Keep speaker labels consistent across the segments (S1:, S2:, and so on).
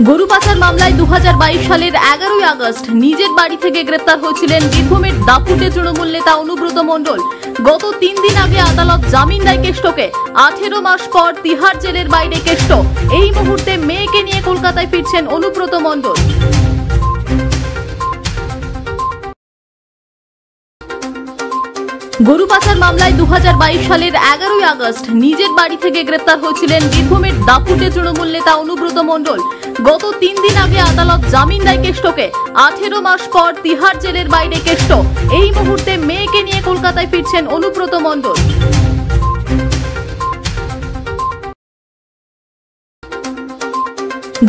S1: গরু পাচার মামলায় 2022 সালের 11ই আগস্ট নিজের বাড়ি থেকে গ্রেপ্তার হয়েছিলেন বীরভূমের দাপুটে তৃণমূল নেতা অনুব্রত মণ্ডল। গত 3 দিন আগে আদালত জামিন দেয় কেষ্টকে। 18 মাস পর তিহার জেলের বাইরে কেষ্ট। এই মুহূর্তে মেয়েকে নিয়ে কলকাতায় ফিরছেন অনুব্রত মণ্ডল। গরু পাচার মামলায় 2022 সালের 11ই আগস্ট নিজের বাড়ি থেকে গ্রেপ্তার হয়েছিলেন বীরভূমের দাপুটে তৃণমূল নেতা অনুব্রত মণ্ডল। গত 3 দিন আগে আদালত জামিন দেয় কেষ্টকে। 18 মাস পর তিহার জেলের বাইরে কেষ্ট। এই মুহূর্তে মেয়েকে নিয়ে কলকাতায় ফিরছেন অনুব্রত মণ্ডল।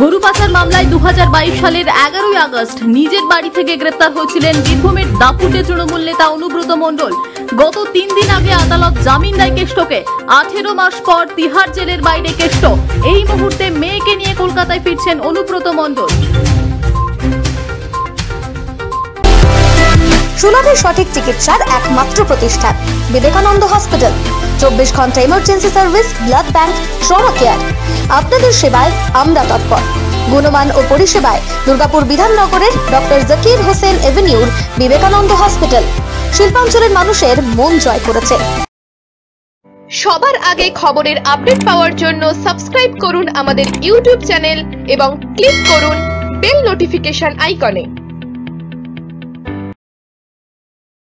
S1: গরু পাচার মামলায় 2022 সালের 11ই আগস্ট নিজের বাড়ি থেকে গ্রেপ্তার হয়েছিলেন বীরভূমের দাপুটে তৃণমূল নেতা অনুব্রত মণ্ডল। গত 3 দিন আগে আদালত জামিন দেয় কেষ্টকে। 18 মাস পর তিহার জেলের বাইরে কেষ্ট। এই মুহূর্তে মেয়েকে নিয়ে কলকাতায় ফিরছেন অনুব্রত মণ্ডল।
S2: সুলভে সঠিক চিকিৎসার একমাত্র প্রতিষ্ঠান বিবেকানন্দ হসপিটাল। 24 ঘন্টা emergency service, blood bank, trauma care. আপনাদের সেবায় আমরা তৎপর। গুণমান ও পরিষেবায় দুর্গাপুর বিধাননগরের ডক্টর জাকির হোসেন এভিনিউর বিবেকানন্দ হসপিটাল শিল্পাঞ্চলের মানুষের মন জয় করেছে।
S3: সবার আগে খবরের আপডেট পাওয়ার জন্য সাবস্ক্রাইব করুন আমাদের ইউটিউব চ্যানেল এবং ক্লিক করুন বেল নোটিফিকেশন আইকনে।